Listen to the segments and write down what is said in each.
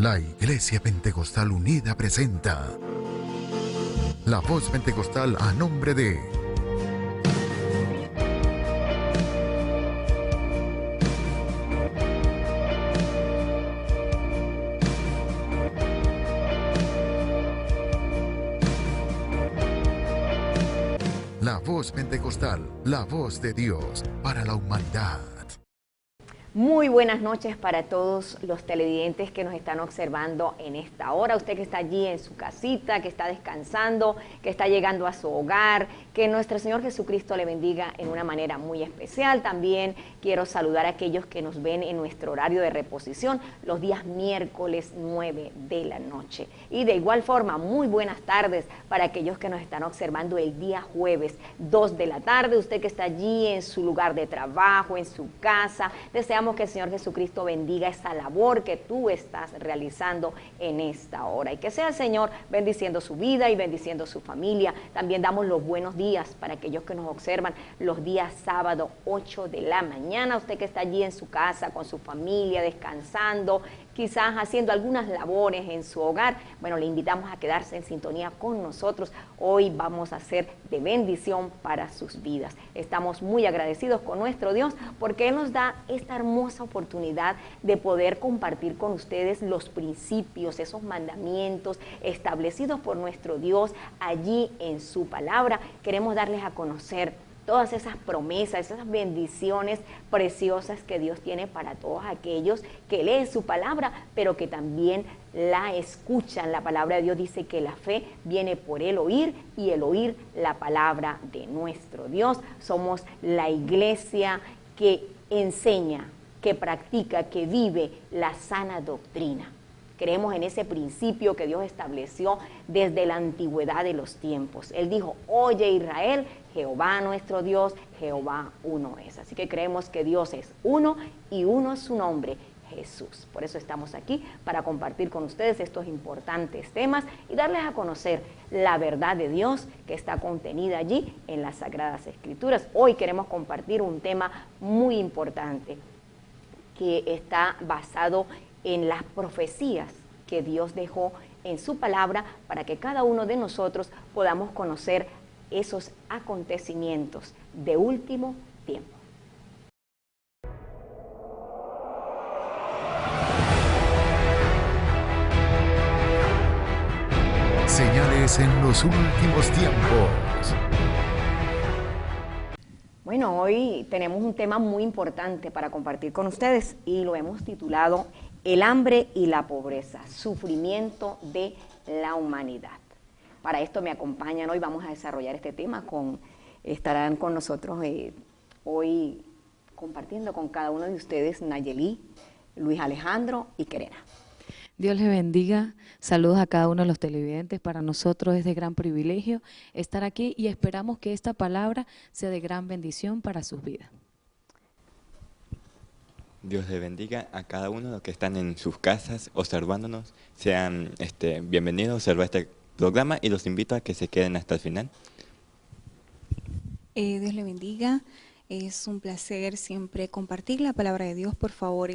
La Iglesia Pentecostal Unida presenta La Voz Pentecostal a nombre de La Voz Pentecostal, la voz de Dios para la humanidad. Muy buenas noches para todos los televidentes que nos están observando en esta hora. Usted que está allí en su casita, que está descansando, que está llegando a su hogar, que nuestro Señor Jesucristo le bendiga en una manera muy especial. También quiero saludar a aquellos que nos ven en nuestro horario de reposición los días miércoles 9 de la noche. Y de igual forma, muy buenas tardes para aquellos que nos están observando el día jueves 2 de la tarde. Usted que está allí en su lugar de trabajo, en su casa, deseamos que el Señor Jesucristo bendiga esa labor que tú estás realizando en esta hora y que sea el Señor bendiciendo su vida y bendiciendo su familia. También damos los buenos días para aquellos que nos observan los días sábado 8 de la mañana. Usted que está allí en su casa con su familia descansando, quizás haciendo algunas labores en su hogar, bueno, le invitamos a quedarse en sintonía con nosotros. Hoy vamos a ser de bendición para sus vidas. Estamos muy agradecidos con nuestro Dios porque Él nos da esta hermosa oportunidad de poder compartir con ustedes los principios, esos mandamientos establecidos por nuestro Dios allí en su palabra. Queremos darles a conocer todas esas promesas, esas bendiciones preciosas que Dios tiene para todos aquellos que leen su palabra, pero que también la escuchan. La palabra de Dios dice que la fe viene por el oír y el oír la palabra de nuestro Dios. Somos la iglesia que enseña, que practica, que vive la sana doctrina. Creemos en ese principio que Dios estableció desde la antigüedad de los tiempos. Él dijo: oye Israel, Jehová nuestro Dios, Jehová uno es. Así que creemos que Dios es uno y uno es su nombre, Jesús. Por eso estamos aquí para compartir con ustedes estos importantes temas y darles a conocer la verdad de Dios que está contenida allí en las Sagradas Escrituras. Hoy queremos compartir un tema muy importante que está basado en las profecías que Dios dejó en su palabra para que cada uno de nosotros podamos conocer esos acontecimientos de último tiempo. Señales en los últimos tiempos. Bueno, hoy tenemos un tema muy importante para compartir con ustedes y lo hemos titulado El hambre y la pobreza, sufrimiento de la humanidad. Para esto me acompañan hoy, vamos a desarrollar este tema, estarán con nosotros hoy compartiendo con cada uno de ustedes Nayeli, Luis Alejandro y Querena. Dios les bendiga, saludos a cada uno de los televidentes. Para nosotros es de gran privilegio estar aquí y esperamos que esta palabra sea de gran bendición para sus vidas. Dios les bendiga a cada uno de los que están en sus casas observándonos. Sean bienvenidos a observar este programa y los invito a que se queden hasta el final. Dios les bendiga, es un placer siempre compartir la palabra de Dios. Por favor,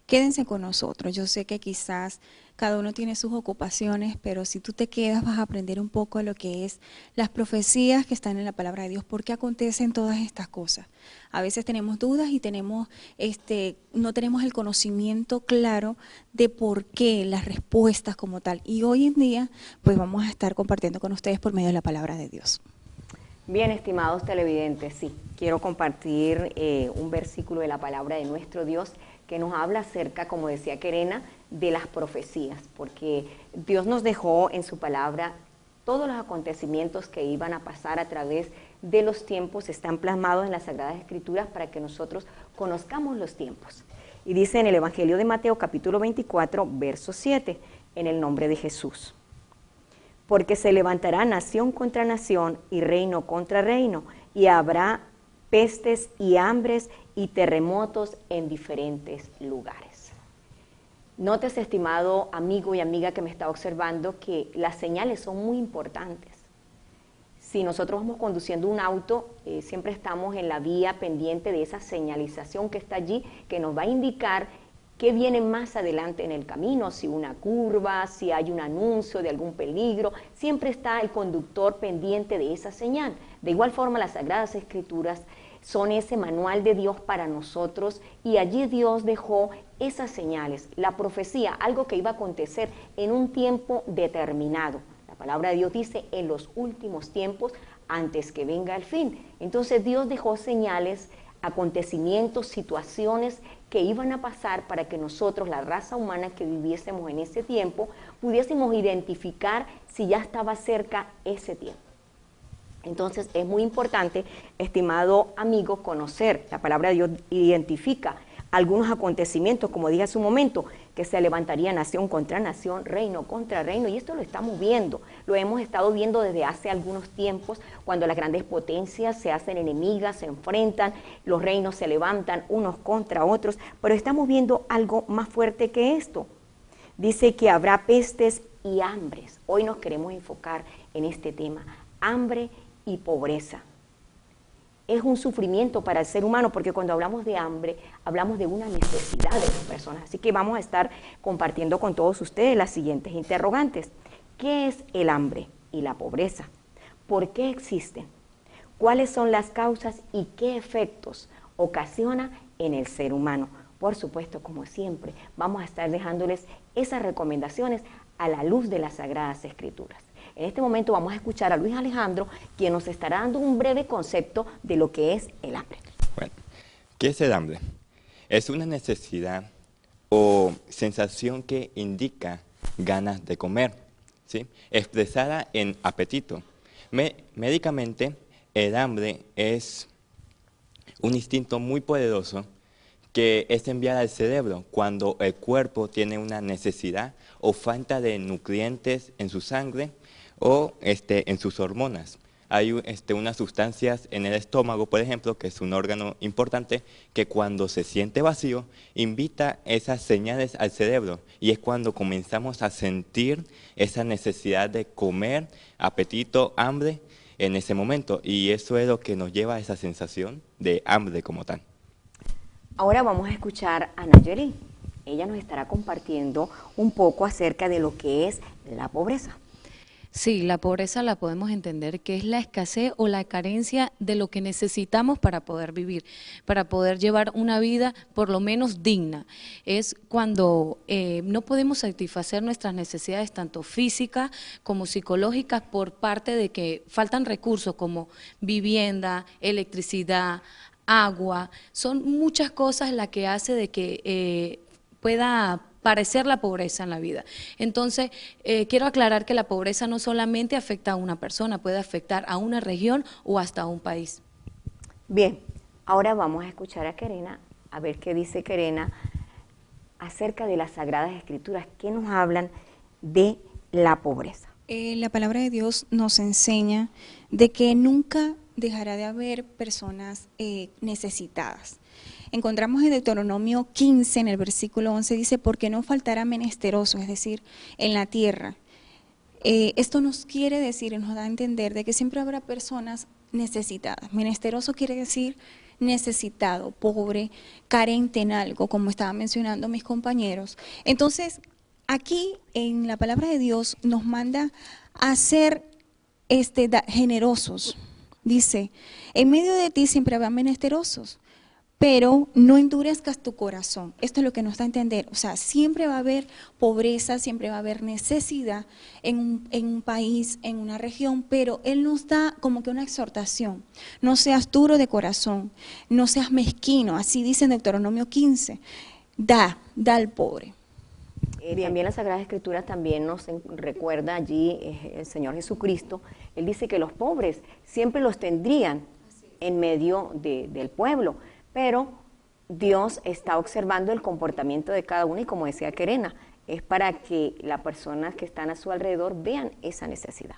quédense con nosotros. Yo sé que quizás cada uno tiene sus ocupaciones, pero si tú te quedas vas a aprender un poco de lo que es las profecías que están en la palabra de Dios, por qué acontecen todas estas cosas. A veces tenemos dudas y no tenemos el conocimiento claro de por qué, las respuestas como tal. Y hoy en día, pues vamos a estar compartiendo con ustedes por medio de la palabra de Dios. Bien, estimados televidentes, sí, quiero compartir un versículo de la palabra de nuestro Dios que nos habla acerca, como decía Querena, de las profecías, porque Dios nos dejó en su palabra todos los acontecimientos que iban a pasar a través de los tiempos, están plasmados en las Sagradas Escrituras para que nosotros conozcamos los tiempos. Y dice en el Evangelio de Mateo capítulo 24, verso 7, en el nombre de Jesús: porque se levantará nación contra nación y reino contra reino, y habrá pestes y hambres y terremotos en diferentes lugares. Nótese, estimado amigo y amiga que me está observando, que las señales son muy importantes. Si nosotros vamos conduciendo un auto, siempre estamos en la vía pendiente de esa señalización que está allí, que nos va a indicar qué viene más adelante en el camino, si una curva, si hay un anuncio de algún peligro, siempre está el conductor pendiente de esa señal. De igual forma, las Sagradas Escrituras son ese manual de Dios para nosotros y allí Dios dejó esas señales, la profecía, algo que iba a acontecer en un tiempo determinado. La palabra de Dios dice en los últimos tiempos antes que venga el fin. Entonces Dios dejó señales, acontecimientos, situaciones que iban a pasar para que nosotros, la raza humana que viviésemos en ese tiempo, pudiésemos identificar si ya estaba cerca ese tiempo. Entonces es muy importante, estimado amigo, conocer. La palabra de Dios identifica algunos acontecimientos, como dije hace un momento, que se levantaría nación contra nación, reino contra reino, y esto lo estamos viendo, lo hemos estado viendo desde hace algunos tiempos, cuando las grandes potencias se hacen enemigas, se enfrentan, los reinos se levantan unos contra otros, pero estamos viendo algo más fuerte que esto. Dice que habrá pestes y hambres. Hoy nos queremos enfocar en este tema, hambre y pobreza. Es un sufrimiento para el ser humano, porque cuando hablamos de hambre, hablamos de una necesidad de las personas. Así que vamos a estar compartiendo con todos ustedes las siguientes interrogantes. ¿Qué es el hambre y la pobreza? ¿Por qué existen? ¿Cuáles son las causas y qué efectos ocasiona en el ser humano? Por supuesto, como siempre, vamos a estar dejándoles esas recomendaciones a la luz de las Sagradas Escrituras. En este momento vamos a escuchar a Luis Alejandro, quien nos estará dando un breve concepto de lo que es el hambre. Bueno, ¿qué es el hambre? Es una necesidad o sensación que indica ganas de comer, ¿sí? Expresada en apetito. Médicamente, el hambre es un instinto muy poderoso que es enviado al cerebro cuando el cuerpo tiene una necesidad o falta de nutrientes en su sangre o en sus hormonas. Hay unas sustancias en el estómago, por ejemplo, que es un órgano importante, que cuando se siente vacío, invita esas señales al cerebro, y es cuando comenzamos a sentir esa necesidad de comer, apetito, hambre, en ese momento, y eso es lo que nos lleva a esa sensación de hambre como tal. Ahora vamos a escuchar a Nayeli. Ella nos estará compartiendo un poco acerca de lo que es la pobreza. Sí, la pobreza la podemos entender que es la escasez o la carencia de lo que necesitamos para poder vivir, para poder llevar una vida por lo menos digna. Es cuando no podemos satisfacer nuestras necesidades tanto físicas como psicológicas por parte de que faltan recursos como vivienda, electricidad, agua. Son muchas cosas las que hace de que pueda parecer la pobreza en la vida. Entonces, quiero aclarar que la pobreza no solamente afecta a una persona, puede afectar a una región o hasta a un país. Bien, ahora vamos a escuchar a Kerena, a ver qué dice Kerena acerca de las Sagradas Escrituras, que nos hablan de la pobreza. La palabra de Dios nos enseña de que nunca dejará de haber personas necesitadas. Encontramos en Deuteronomio 15, en el versículo 11, dice, porque no faltará menesteroso, es decir, en la tierra. Esto nos quiere decir y nos da a entender de que siempre habrá personas necesitadas. Menesteroso quiere decir necesitado, pobre, carente en algo, como estaban mencionando mis compañeros. Entonces, aquí en la palabra de Dios nos manda a ser generosos. Dice, en medio de ti siempre habrá menesterosos, pero no endurezcas tu corazón. Esto es lo que nos da a entender. O sea, siempre va a haber pobreza, siempre va a haber necesidad en un país, en una región, pero Él nos da como que una exhortación. No seas duro de corazón, no seas mezquino. Así dice en Deuteronomio 15. Da al pobre. También la Sagrada Escritura también nos recuerda allí el Señor Jesucristo. Él dice que los pobres siempre los tendrían en medio del pueblo, pero Dios está observando el comportamiento de cada uno y, como decía Kerena, es para que las personas que están a su alrededor vean esa necesidad.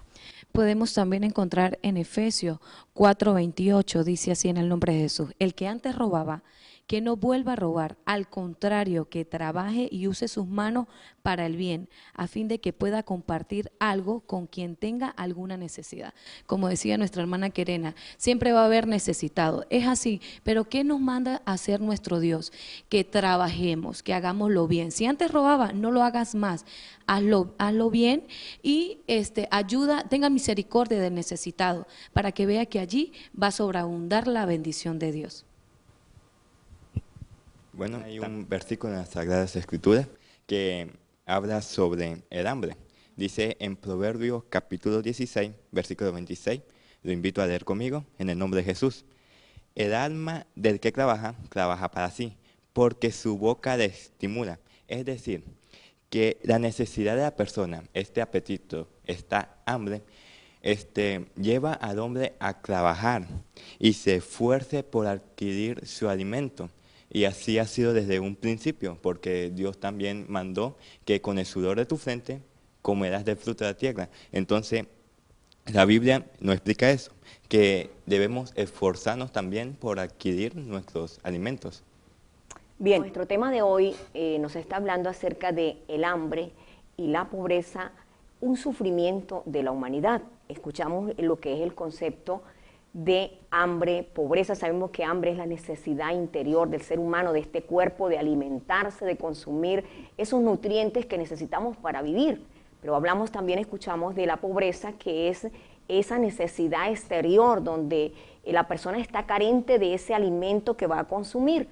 Podemos también encontrar en Efesios 4:28, dice así en el nombre de Jesús, el que antes robaba, que no vuelva a robar, al contrario, que trabaje y use sus manos para el bien, a fin de que pueda compartir algo con quien tenga alguna necesidad. Como decía nuestra hermana Querena, siempre va a haber necesitado, es así, pero ¿qué nos manda a hacer nuestro Dios? Que trabajemos, que hagámoslo bien. Si antes robaba, no lo hagas más, hazlo bien y ayuda, tenga misericordia del necesitado, para que vea que allí va a sobreabundar la bendición de Dios. Bueno, hay un versículo en las Sagradas Escrituras que habla sobre el hambre. Dice en Proverbios capítulo 16, versículo 26, lo invito a leer conmigo, en el nombre de Jesús. El alma del que trabaja, trabaja para sí, porque su boca le estimula. Es decir, que la necesidad de la persona, este apetito, esta hambre, lleva al hombre a trabajar y se esfuerce por adquirir su alimento. Y así ha sido desde un principio, porque Dios también mandó que con el sudor de tu frente comerás del fruto de la tierra. Entonces, la Biblia nos explica eso, que debemos esforzarnos también por adquirir nuestros alimentos. Bien, nuestro tema de hoy nos está hablando acerca de el hambre y la pobreza, un sufrimiento de la humanidad. Escuchamos lo que es el concepto de hambre, pobreza. Sabemos que hambre es la necesidad interior del ser humano, de este cuerpo, de alimentarse, de consumir esos nutrientes que necesitamos para vivir. Pero hablamos también, escuchamos de la pobreza, que es esa necesidad exterior donde la persona está carente de ese alimento que va a consumir.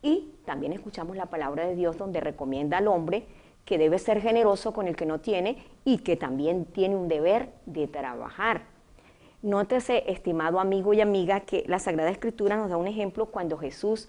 Y también escuchamos la palabra de Dios donde recomienda al hombre que debe ser generoso con el que no tiene y que también tiene un deber de trabajar. Nótese, estimado amigo y amiga, que la Sagrada Escritura nos da un ejemplo cuando Jesús,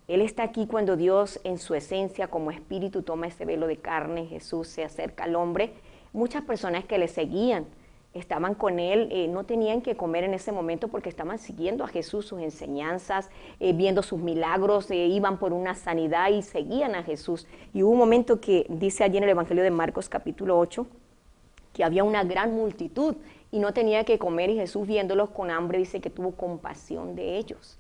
Él está aquí, cuando Dios en su esencia como espíritu toma ese velo de carne, Jesús se acerca al hombre. Muchas personas que le seguían, estaban con Él, no tenían que comer en ese momento porque estaban siguiendo a Jesús, sus enseñanzas, viendo sus milagros, iban por una sanidad y seguían a Jesús. Y hubo un momento que dice allí en el Evangelio de Marcos capítulo 8, que había una gran multitud y no tenía que comer, y Jesús viéndolos con hambre dice que tuvo compasión de ellos.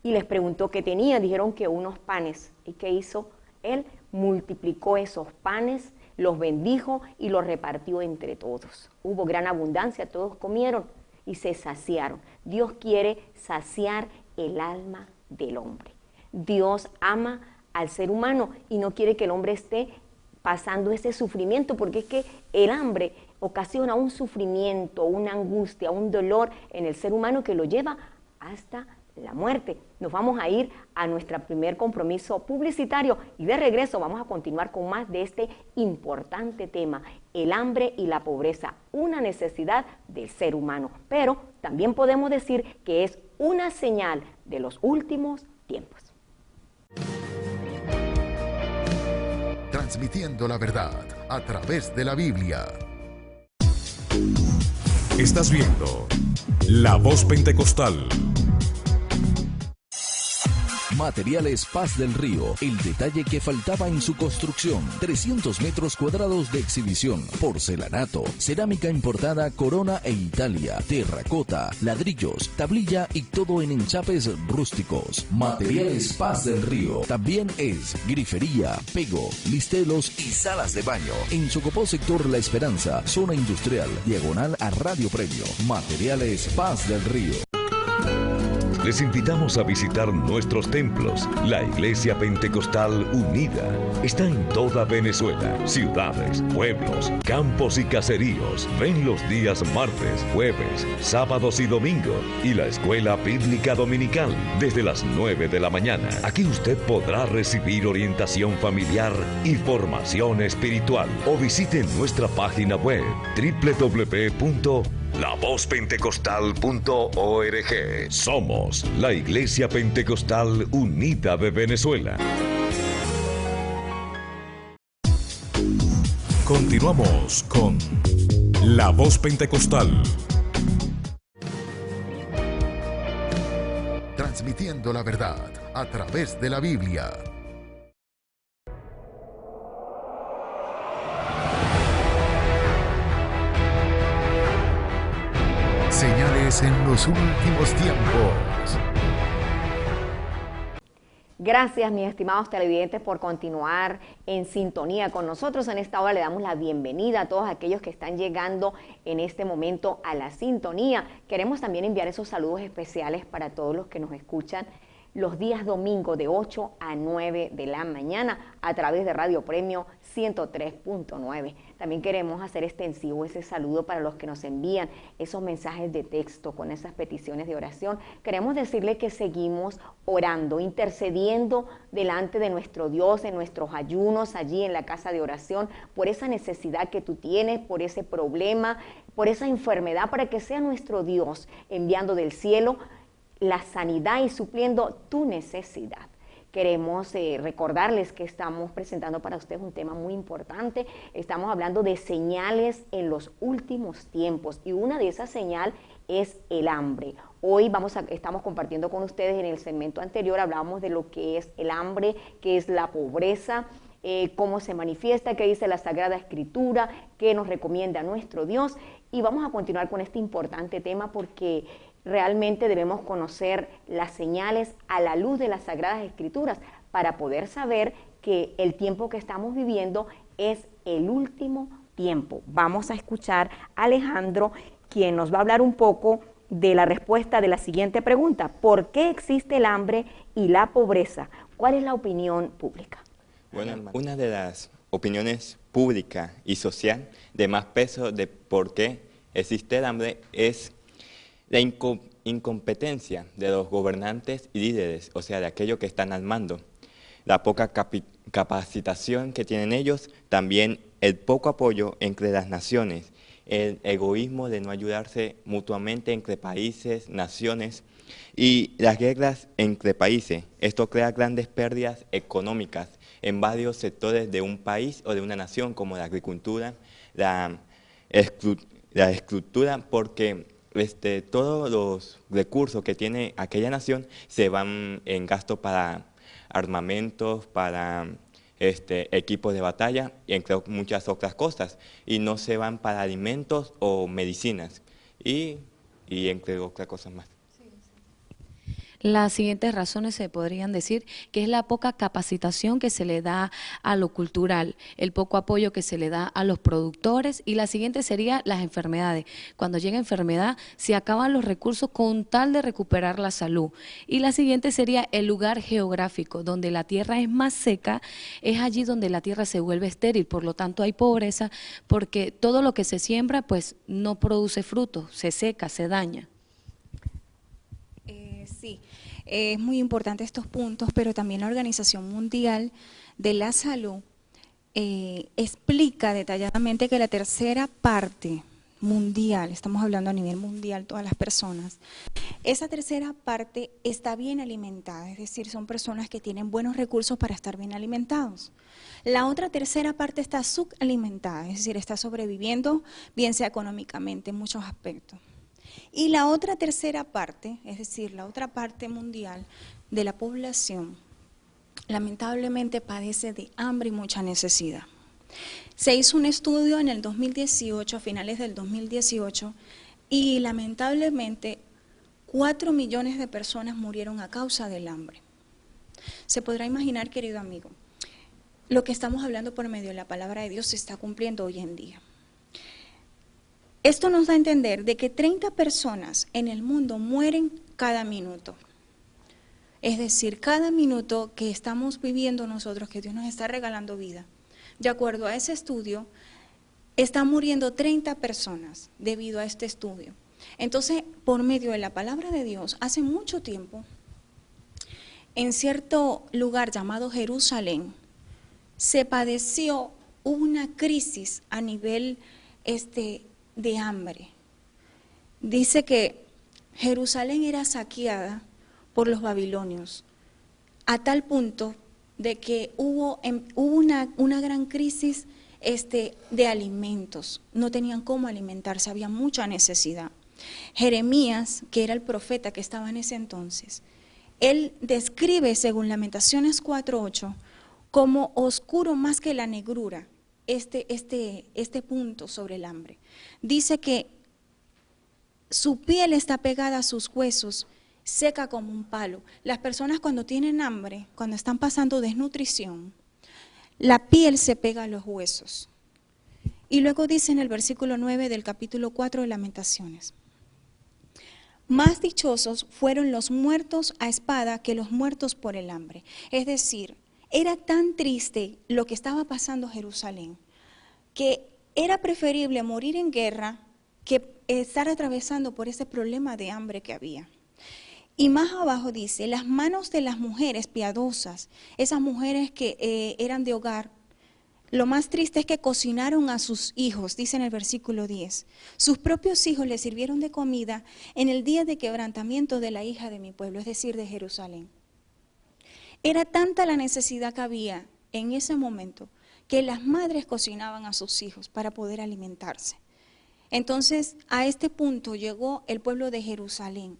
Y les preguntó qué tenían, dijeron que unos panes. ¿Y qué hizo? Él multiplicó esos panes, los bendijo y los repartió entre todos. Hubo gran abundancia, todos comieron y se saciaron. Dios quiere saciar el alma del hombre. Dios ama al ser humano y no quiere que el hombre esté pasando ese sufrimiento, porque es que el hambre ocasiona un sufrimiento, una angustia, un dolor en el ser humano que lo lleva hasta la muerte. Nos vamos a ir a nuestro primer compromiso publicitario y de regreso vamos a continuar con más de este importante tema, el hambre y la pobreza, una necesidad del ser humano, pero también podemos decir que es una señal de los últimos tiempos. Transmitiendo la verdad a través de la Biblia. Estás viendo La Voz Pentecostal. Materiales Paz del Río, el detalle que faltaba en su construcción. 300 metros cuadrados de exhibición, porcelanato, cerámica importada Corona e Italia, terracota, ladrillos, tablilla y todo en enchapes rústicos. Materiales Paz del Río también es grifería, pego, listelos y salas de baño. En Chocopó, sector La Esperanza, zona industrial, diagonal a Radio Premio. Materiales Paz del Río. Les invitamos a visitar nuestros templos. La Iglesia Pentecostal Unida está en toda Venezuela, ciudades, pueblos, campos y caseríos. Ven los días martes, jueves, sábados y domingos. Y la Escuela Bíblica Dominical desde las 9 de la mañana. Aquí usted podrá recibir orientación familiar y formación espiritual. O visite nuestra página web www.lavozpentecostal.org. Somos la Iglesia Pentecostal Unida de Venezuela. Continuamos con La Voz Pentecostal. Transmitiendo la verdad a través de la Biblia. Señales en los últimos tiempos. Gracias, mis estimados televidentes, por continuar en sintonía con nosotros. En esta hora le damos la bienvenida a todos aquellos que están llegando en este momento a la sintonía. Queremos también enviar esos saludos especiales para todos los que nos escuchan los días domingos de 8 a 9 de la mañana a través de Radio Premio 103.9. También queremos hacer extensivo ese saludo para los que nos envían esos mensajes de texto con esas peticiones de oración. Queremos decirle que seguimos orando, intercediendo delante de nuestro Dios en nuestros ayunos allí en la casa de oración por esa necesidad que tú tienes, por ese problema, por esa enfermedad, para que sea nuestro Dios enviando del cielo la sanidad y supliendo tu necesidad. Queremos recordarles que estamos presentando para ustedes un tema muy importante. Estamos hablando de señales en los últimos tiempos y una de esas señales es el hambre. Hoy estamos compartiendo con ustedes, en el segmento anterior hablábamos de lo que es el hambre, que es la pobreza, cómo se manifiesta, qué dice la Sagrada Escritura, qué nos recomienda nuestro Dios, y vamos a continuar con este importante tema porque realmente debemos conocer las señales a la luz de las Sagradas Escrituras para poder saber que el tiempo que estamos viviendo es el último tiempo. Vamos a escuchar a Alejandro, quien nos va a hablar un poco de la respuesta de la siguiente pregunta: ¿por qué existe el hambre y la pobreza? ¿Cuál es la opinión pública? Bueno, una de las opiniones pública y social de más peso de por qué existe el hambre es la incompetencia de los gobernantes y líderes, o sea, de aquellos que están al mando, la poca capacitación que tienen ellos, también el poco apoyo entre las naciones, el egoísmo de no ayudarse mutuamente entre países, naciones, y las guerras entre países. Esto crea grandes pérdidas económicas en varios sectores de un país o de una nación, como la agricultura, la estructura, porque todos los recursos que tiene aquella nación se van en gasto para armamentos, para equipos de batalla, y entre muchas otras cosas, y no se van para alimentos o medicinas, y entre otras cosas más. Las siguientes razones se podrían decir que es la poca capacitación que se le da a lo cultural, el poco apoyo que se le da a los productores, y la siguiente sería las enfermedades. Cuando llega enfermedad se acaban los recursos con tal de recuperar la salud. Y la siguiente sería el lugar geográfico, donde la tierra es más seca, es allí donde la tierra se vuelve estéril, por lo tanto hay pobreza porque todo lo que se siembra pues no produce frutos, se seca, se daña. Sí, es muy importante estos puntos, pero también la Organización Mundial de la Salud explica detalladamente que la tercera parte mundial, estamos hablando a nivel mundial, todas las personas, esa tercera parte está bien alimentada, es decir, son personas que tienen buenos recursos para estar bien alimentados. La otra tercera parte está subalimentada, es decir, está sobreviviendo, bien sea económicamente, en muchos aspectos. Y la otra tercera parte, es decir, la otra parte mundial de la población, lamentablemente padece de hambre y mucha necesidad. Se hizo un estudio en el 2018, a finales del 2018, y lamentablemente 4 millones de personas murieron a causa del hambre. Se podrá imaginar, querido amigo, lo que estamos hablando por medio de la palabra de Dios se está cumpliendo hoy en día. Esto nos da a entender de que 30 personas en el mundo mueren cada minuto. Es decir, cada minuto que estamos viviendo nosotros, que Dios nos está regalando vida, de acuerdo a ese estudio, están muriendo 30 personas debido a este estudio. Entonces, por medio de la palabra de Dios, hace mucho tiempo, en cierto lugar llamado Jerusalén, se padeció una crisis a nivel de hambre. Dice que Jerusalén era saqueada por los babilonios, a tal punto de que hubo una gran crisis de alimentos. No tenían cómo alimentarse, había mucha necesidad. Jeremías, que era el profeta que estaba en ese entonces, él describe, según Lamentaciones 4:8, como oscuro más que la negrura este punto sobre el hambre. Dice que su piel está pegada a sus huesos seca como un palo. Las personas cuando tienen hambre, cuando están pasando desnutrición, la piel se pega a los huesos. Y luego dice en el versículo 9 del capítulo 4 de Lamentaciones: más dichosos fueron los muertos a espada que los muertos por el hambre. Es decir, era tan triste lo que estaba pasando en Jerusalén, que era preferible morir en guerra que estar atravesando por ese problema de hambre que había. Y más abajo dice, las manos de las mujeres piadosas, esas mujeres que eran de hogar, lo más triste es que cocinaron a sus hijos, dice en el versículo 10. Sus propios hijos les sirvieron de comida en el día de quebrantamiento de la hija de mi pueblo, es decir, de Jerusalén. Era tanta la necesidad que había en ese momento que las madres cocinaban a sus hijos para poder alimentarse. Entonces, a este punto llegó el pueblo de Jerusalén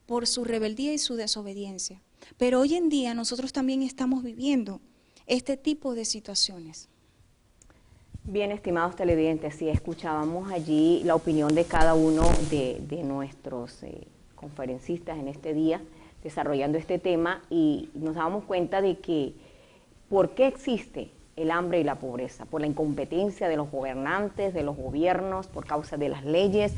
por su rebeldía y su desobediencia. Pero hoy en día nosotros también estamos viviendo este tipo de situaciones. Bien, estimados televidentes, sí, escuchábamos allí la opinión de cada uno de nuestros conferencistas en este día, desarrollando este tema, y nos damos cuenta de que ¿por qué existe el hambre y la pobreza? Por la incompetencia de los gobernantes, de los gobiernos, por causa de las leyes,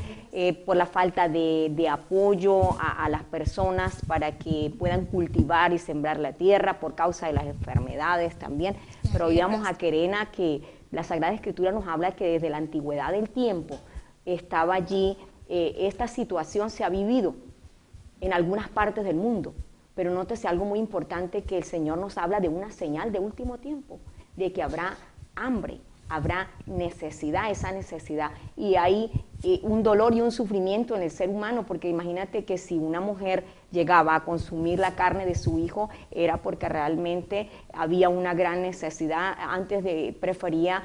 por la falta de apoyo a las personas para que puedan cultivar y sembrar la tierra, por causa de las enfermedades también. Pero oíamos a Kerena que la Sagrada Escritura nos habla que desde la antigüedad del tiempo estaba allí, esta situación se ha vivido en algunas partes del mundo, pero nótese algo muy importante, que el Señor nos habla de una señal de último tiempo, de que habrá hambre, habrá necesidad, esa necesidad, y hay un dolor y un sufrimiento en el ser humano, porque imagínate que si una mujer llegaba a consumir la carne de su hijo, era porque realmente había una gran necesidad, prefería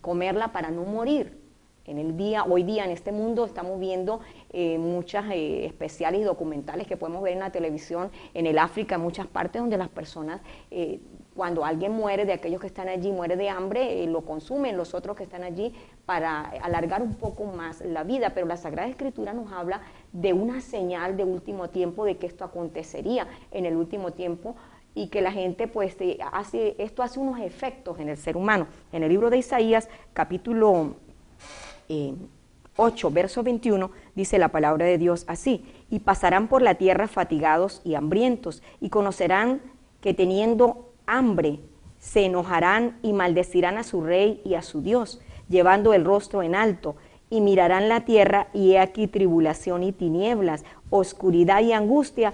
comerla para no morir. Hoy día en este mundo estamos viendo muchas especiales y documentales que podemos ver en la televisión, en el África, en muchas partes donde las personas, cuando alguien muere, de aquellos que están allí, muere de hambre, lo consumen los otros que están allí para alargar un poco más la vida. Pero la Sagrada Escritura nos habla de una señal de último tiempo, de que esto acontecería en el último tiempo, y que la gente pues esto hace unos efectos en el ser humano. En el libro de Isaías, capítulo 8, verso 21, dice la palabra de Dios así: y pasarán por la tierra fatigados y hambrientos, y conocerán que teniendo hambre se enojarán y maldecirán a su rey y a su Dios, llevando el rostro en alto, y mirarán la tierra, y he aquí tribulación y tinieblas, oscuridad y angustia,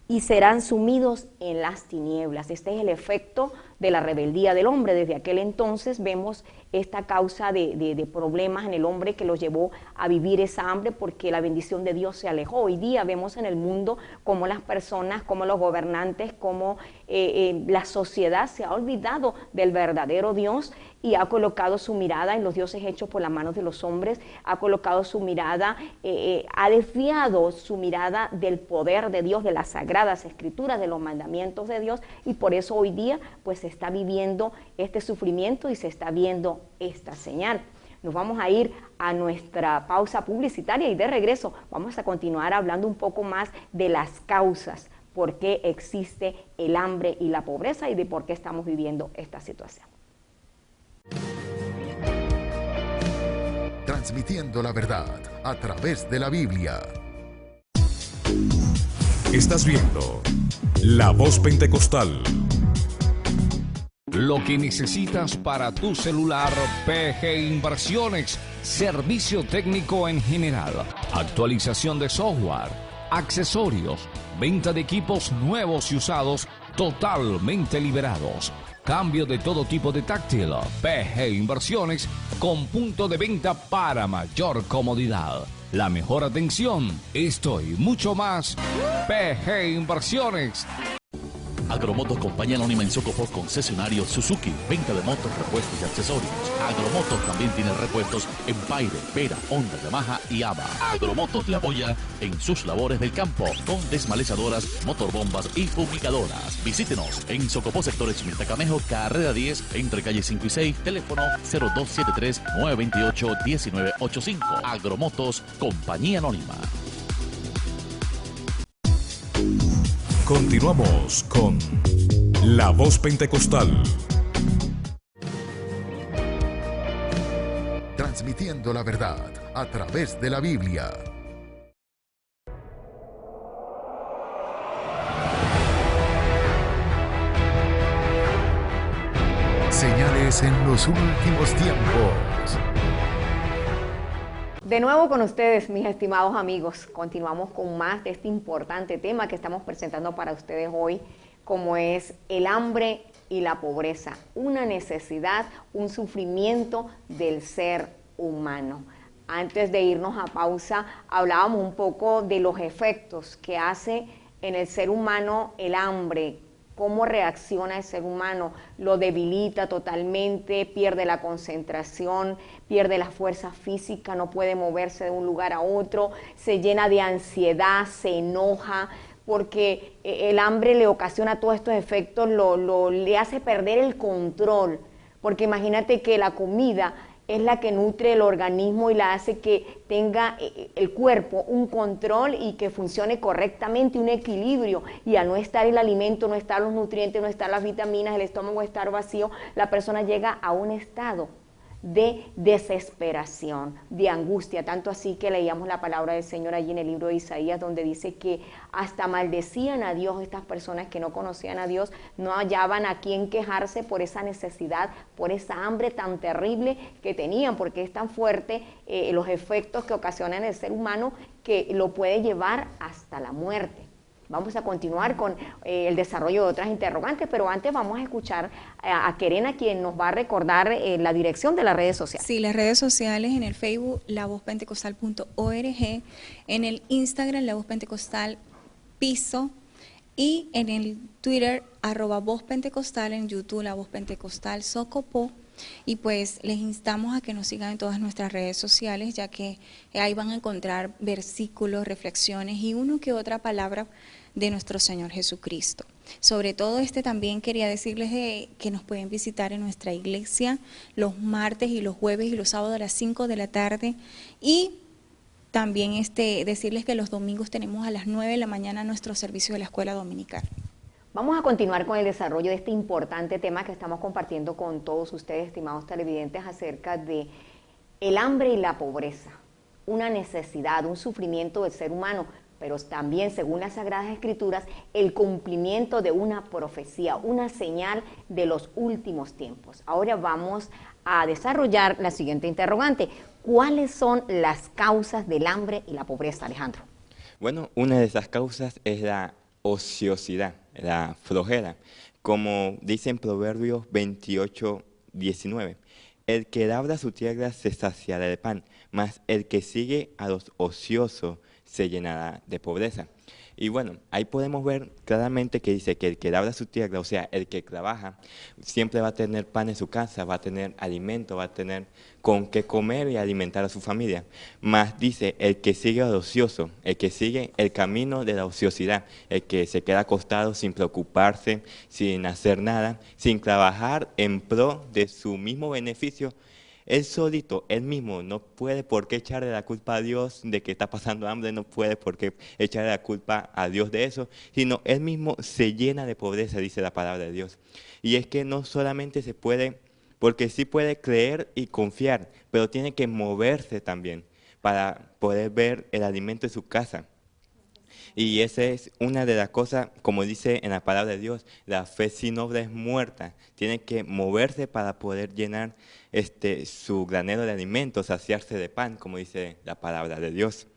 y serán sumidos en las tinieblas. Este es el efecto de la rebeldía del hombre. Desde aquel entonces vemos esta causa de problemas en el hombre que los llevó a vivir esa hambre, porque la bendición de Dios se alejó. Hoy día vemos en el mundo cómo las personas, cómo los gobernantes, cómo la sociedad se ha olvidado del verdadero Dios y ha colocado su mirada en los dioses hechos por las manos de los hombres, ha colocado su mirada, ha desviado su mirada del poder de Dios, de las sagradas escrituras, de los mandamientos de Dios, y por eso hoy día pues se está viviendo este sufrimiento y se está viendo esta señal. Nos vamos a ir a nuestra pausa publicitaria y de regreso vamos a continuar hablando un poco más de las causas, por qué existe el hambre y la pobreza y de por qué estamos viviendo esta situación. Transmitiendo la verdad a través de la Biblia. Estás viendo La Voz Pentecostal. Lo que necesitas para tu celular, PG Inversiones. Servicio técnico en general, actualización de software, accesorios, venta de equipos nuevos y usados totalmente liberados. Cambio de todo tipo de táctil. PG Inversiones, con punto de venta para mayor comodidad. La mejor atención, esto y mucho más. PG Inversiones. Agromotos Compañía Anónima en Socopó, concesionario Suzuki, venta de motos, repuestos y accesorios. Agromotos también tiene repuestos en Paire, Vera, Honda, Yamaha y ABA. Agromotos le apoya en sus labores del campo con desmalezadoras, motorbombas y fumigadoras. Visítenos en Socopó, sector Chimiltacamejo, carrera 10, entre calle 5 y 6, teléfono 0273-928-1985. Agromotos Compañía Anónima. Continuamos con La Voz Pentecostal. Transmitiendo la verdad a través de la Biblia. Señales en los últimos tiempos. De nuevo con ustedes, mis estimados amigos. Continuamos con más de este importante tema que estamos presentando para ustedes hoy, como es el hambre y la pobreza, una necesidad, un sufrimiento del ser humano. Antes de irnos a pausa, hablábamos un poco de los efectos que hace en el ser humano el hambre, cómo reacciona el ser humano, lo debilita totalmente, pierde la concentración, pierde la fuerza física, no puede moverse de un lugar a otro, se llena de ansiedad, se enoja, porque el hambre le ocasiona todos estos efectos, le hace perder el control, porque imagínate que la comida es la que nutre el organismo y la hace que tenga el cuerpo un control y que funcione correctamente, un equilibrio, y al no estar el alimento, no estar los nutrientes, no estar las vitaminas, el estómago estar vacío, la persona llega a un estado de desesperación, de angustia, tanto así que leíamos la palabra del Señor allí en el libro de Isaías, donde dice que hasta maldecían a Dios estas personas que no conocían a Dios, no hallaban a quién quejarse por esa necesidad, por esa hambre tan terrible que tenían, porque es tan fuerte los efectos que ocasionan en el ser humano que lo puede llevar hasta la muerte. Vamos a continuar con el desarrollo de otras interrogantes, pero antes vamos a escuchar a Kerena, quien nos va a recordar la dirección de las redes sociales. Sí, las redes sociales: en el Facebook, lavozpentecostal.org, en el Instagram, La Voz Pentecostal Piso, y en el Twitter, @vozpentecostal, en YouTube, La Voz Pentecostal Socopó. Y pues les instamos a que nos sigan en todas nuestras redes sociales, ya que ahí van a encontrar versículos, reflexiones y una que otra palabra de nuestro Señor Jesucristo. Sobre todo también quería decirles que nos pueden visitar en nuestra iglesia los martes y los jueves y los sábados a las 5 de la tarde, y también decirles que los domingos tenemos a las 9 de la mañana nuestro servicio de la escuela dominical. Vamos a continuar con el desarrollo de este importante tema que estamos compartiendo con todos ustedes, estimados televidentes, acerca de el hambre y la pobreza, una necesidad, un sufrimiento del ser humano, pero también, según las Sagradas Escrituras, el cumplimiento de una profecía, una señal de los últimos tiempos. Ahora vamos a desarrollar la siguiente interrogante: ¿cuáles son las causas del hambre y la pobreza, Alejandro? Bueno, una de esas causas es la ociosidad, la flojera, como dice en Proverbios 28:19, el que labra su tierra se saciará de pan, mas el que sigue a los ociosos se llenará de pobreza. Y bueno, ahí podemos ver claramente que dice que el que labra su tierra, o sea, el que trabaja, siempre va a tener pan en su casa, va a tener alimento, va a tener con qué comer y alimentar a su familia. Mas dice, el que sigue al ocioso, el que sigue el camino de la ociosidad, el que se queda acostado sin preocuparse, sin hacer nada, sin trabajar en pro de su mismo beneficio, él solito, él mismo, no puede por qué echarle la culpa a Dios de que está pasando hambre, no puede por qué echarle la culpa a Dios de eso, sino él mismo se llena de pobreza, dice la palabra de Dios. Y es que no solamente se puede, porque sí puede creer y confiar, pero tiene que moverse también para poder ver el alimento en su casa. Y esa es una de las cosas, como dice en la palabra de Dios, la fe sin obra es muerta. Tiene que moverse para poder llenar su granero de alimentos, saciarse de pan, como dice la palabra de Dios.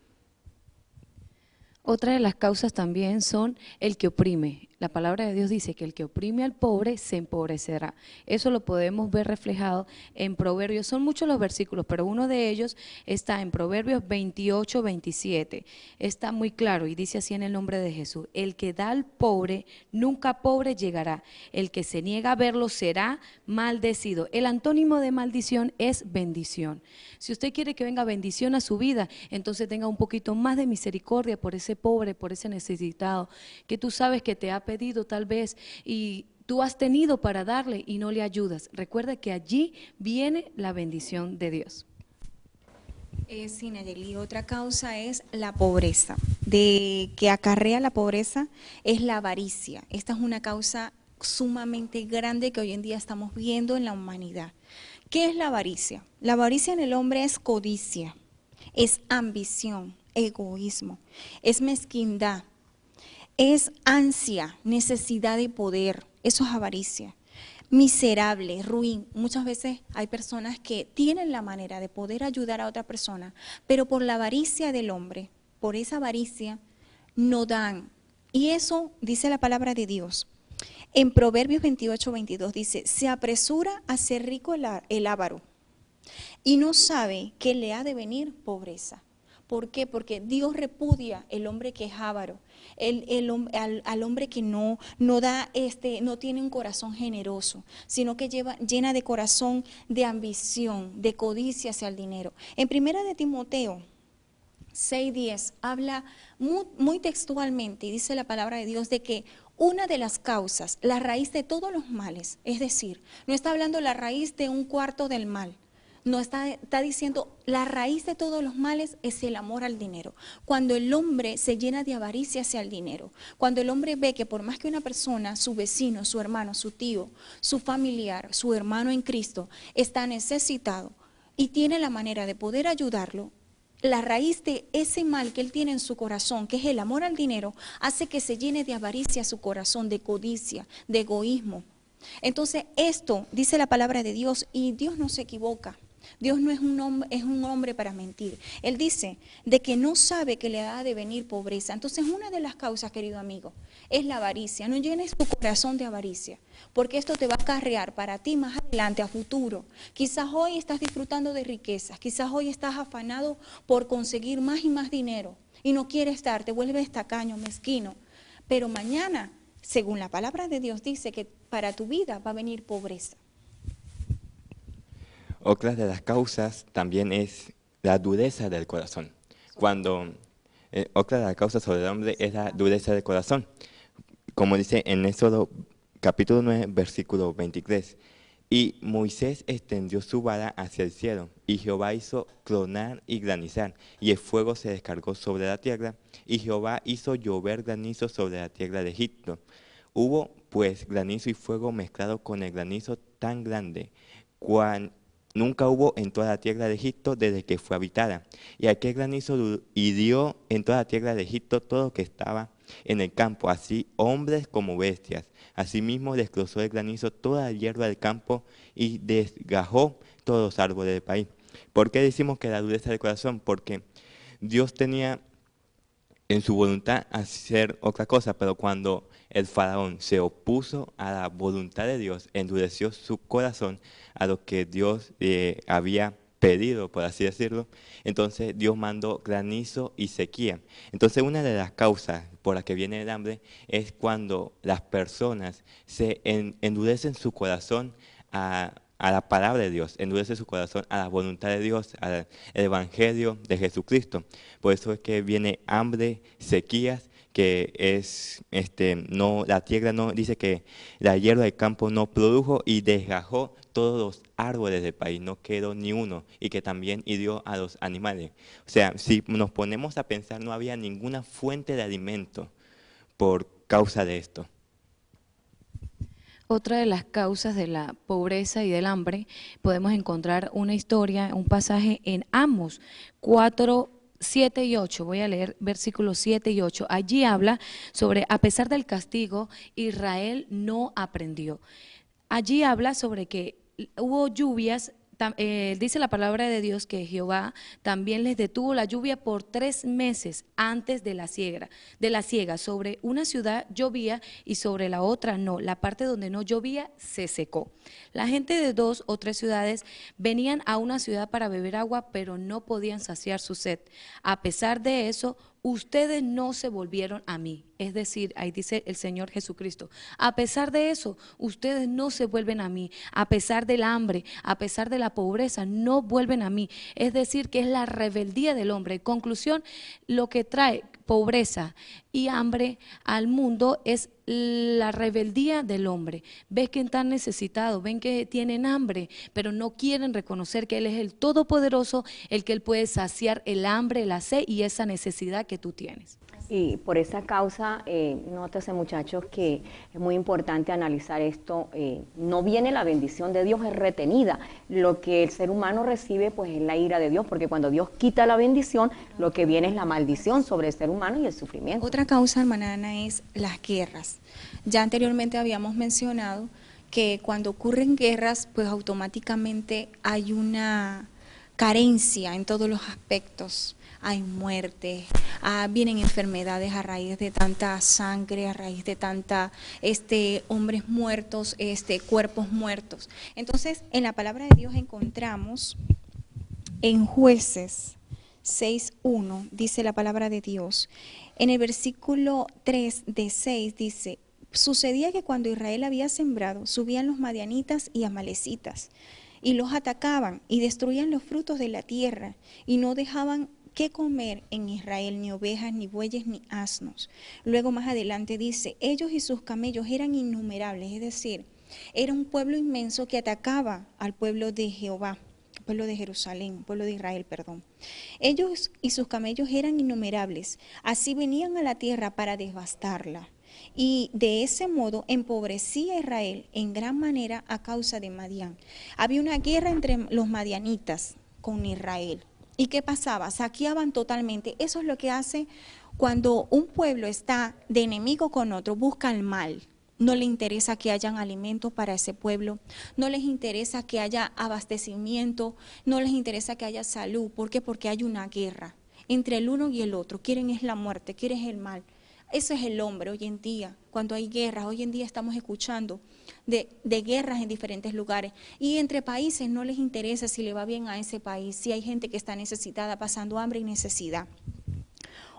Otra de las causas también son el que oprime. La palabra de Dios dice que el que oprime al pobre se empobrecerá. Eso lo podemos ver reflejado en Proverbios. Son muchos los versículos, pero uno de ellos está en Proverbios 28:27. Está muy claro y dice así en el nombre de Jesús: el que da al pobre, nunca pobre llegará. El que se niega a verlo será maldecido. El antónimo de maldición es bendición. Si usted quiere que venga bendición a su vida, entonces tenga un poquito más de misericordia por ese pobre, por ese necesitado, que tú sabes que te ha pedido tal vez y tú has tenido para darle y no le ayudas. Recuerda que allí viene la bendición de Dios. Sí, Nayeli, otra causa es la pobreza. De que acarrea la pobreza es la avaricia. Esta es una causa sumamente grande que hoy en día estamos viendo en la humanidad. ¿Qué es la avaricia? La avaricia en el hombre es codicia, es ambición, egoísmo, es mezquindad, es ansia, necesidad de poder. Eso es avaricia. Miserable, ruin. Muchas veces hay personas que tienen la manera de poder ayudar a otra persona, pero por la avaricia del hombre, por esa avaricia, no dan. Y eso dice la palabra de Dios. En Proverbios 28:22 dice, se apresura a ser rico el avaro y no sabe que le ha de venir pobreza. ¿Por qué? Porque Dios repudia el hombre que es avaro, al hombre que no da, no tiene un corazón generoso, sino que llena de corazón de ambición, de codicia hacia el dinero. En 1 de Timoteo 6:10 habla muy textualmente y dice la palabra de Dios de que una de las causas, la raíz de todos los males, es decir, no está hablando la raíz de un cuarto del mal, no está diciendo la raíz de todos los males es el amor al dinero. Cuando el hombre se llena de avaricia hacia el dinero, cuando el hombre ve que por más que una persona, su vecino, su hermano, su tío, su familiar, su hermano en Cristo, está necesitado y tiene la manera de poder ayudarlo, la raíz de ese mal que él tiene en su corazón, que es el amor al dinero, hace que se llene de avaricia su corazón, de codicia, de egoísmo. Entonces esto dice la palabra de Dios y Dios no se equivoca. Dios no es un hombre para mentir. Él dice de que no sabe que le ha de venir pobreza. Entonces una de las causas, querido amigo, es la avaricia. No llenes tu corazón de avaricia, porque esto te va a acarrear para ti más adelante, a futuro. Quizás hoy estás disfrutando de riquezas, quizás hoy estás afanado por conseguir más y más dinero y no quieres dar, te vuelves tacaño, mezquino. Pero mañana, según la palabra de Dios, dice que para tu vida va a venir pobreza. Otra de las causas también es la dureza del corazón. Otra de las causas sobre el hombre es la dureza del corazón. Como dice en Éxodo capítulo 9, versículo 23. Y Moisés extendió su vara hacia el cielo, y Jehová hizo tronar y granizar, y el fuego se descargó sobre la tierra, y Jehová hizo llover granizo sobre la tierra de Egipto. Hubo pues granizo y fuego mezclado con el granizo tan grande, nunca hubo en toda la tierra de Egipto desde que fue habitada. Y aquel granizo hirió en toda la tierra de Egipto todo lo que estaba en el campo, así hombres como bestias. Asimismo desglosó el granizo toda la hierba del campo y desgajó todos los árboles del país. ¿Por qué decimos que la dureza del corazón? Porque Dios tenía en su voluntad hacer otra cosa, pero cuando el faraón se opuso a la voluntad de Dios, endureció su corazón a lo que Dios había pedido, por así decirlo, entonces Dios mandó granizo y sequía. Entonces una de las causas por las que viene el hambre es cuando las personas se endurecen su corazón a la palabra de Dios, endurece su corazón a la voluntad de Dios, al evangelio de Jesucristo. Por eso es que viene hambre, sequías, que es, la tierra no, dice que la hierba del campo no produjo y desgajó todos los árboles del país, no quedó ni uno, y que también hirió a los animales. O sea, si nos ponemos a pensar, no había ninguna fuente de alimento por causa de esto. Otra de las causas de la pobreza y del hambre, podemos encontrar una historia, un pasaje en Amos 4, 7 y 8, voy a leer versículos 7 y 8. Allí habla sobre, a pesar del castigo, Israel no aprendió. Allí habla sobre que hubo lluvias. Dice la palabra de Dios que Jehová también les detuvo la lluvia por 3 meses antes de la siega. Sobre una ciudad llovía y sobre la otra no. La parte donde no llovía se secó. La gente de 2 o 3 ciudades venían a una ciudad para beber agua, pero no podían saciar su sed. A pesar de eso, ustedes no se volvieron a mí. Es decir, ahí dice el Señor Jesucristo, a pesar de eso, ustedes no se vuelven a mí, a pesar del hambre, a pesar de la pobreza, no vuelven a mí. Es decir, que es la rebeldía del hombre. Conclusión, lo que trae pobreza y hambre al mundo es la rebeldía del hombre. Ves que están necesitados, ven que tienen hambre, pero no quieren reconocer que Él es el Todopoderoso, el que Él puede saciar el hambre, la sed y esa necesidad que tú tienes. Y por esa causa, nótese muchachos que es muy importante analizar esto, no viene la bendición de Dios, es retenida. Lo que el ser humano recibe pues es la ira de Dios, porque cuando Dios quita la bendición, lo que viene es la maldición sobre el ser humano y el sufrimiento. Otra causa, hermana Ana, es las guerras. Ya anteriormente habíamos mencionado que cuando ocurren guerras, pues automáticamente hay una carencia en todos los aspectos. Hay muerte, vienen enfermedades a raíz de tanta sangre, a raíz de tanta hombres muertos, cuerpos muertos. Entonces, en la palabra de Dios encontramos en Jueces 6:1, dice la palabra de Dios, en el versículo 3 de 6 dice: sucedía que cuando Israel había sembrado, subían los madianitas y amalecitas, y los atacaban y destruían los frutos de la tierra, y no dejaban qué comer en Israel, ni ovejas, ni bueyes, ni asnos. Luego más adelante dice, ellos y sus camellos eran innumerables, es decir, era un pueblo inmenso que atacaba al pueblo de Jehová, pueblo de Jerusalén, pueblo de Israel, perdón. Ellos y sus camellos eran innumerables, así venían a la tierra para devastarla. Y de ese modo empobrecía a Israel en gran manera a causa de Madián. Había una guerra entre los madianitas con Israel. ¿Y qué pasaba? Saqueaban totalmente. Eso es lo que hace cuando un pueblo está de enemigo con otro, busca el mal. No le interesa que hayan alimentos para ese pueblo, no les interesa que haya abastecimiento, no les interesa que haya salud. ¿Por qué? Porque hay una guerra entre el uno y el otro. Quieren es la muerte, quieren el mal. Eso es el hombre hoy en día, cuando hay guerras. Hoy en día estamos escuchando de guerras en diferentes lugares. Y entre países no les interesa si le va bien a ese país, si hay gente que está necesitada, pasando hambre y necesidad.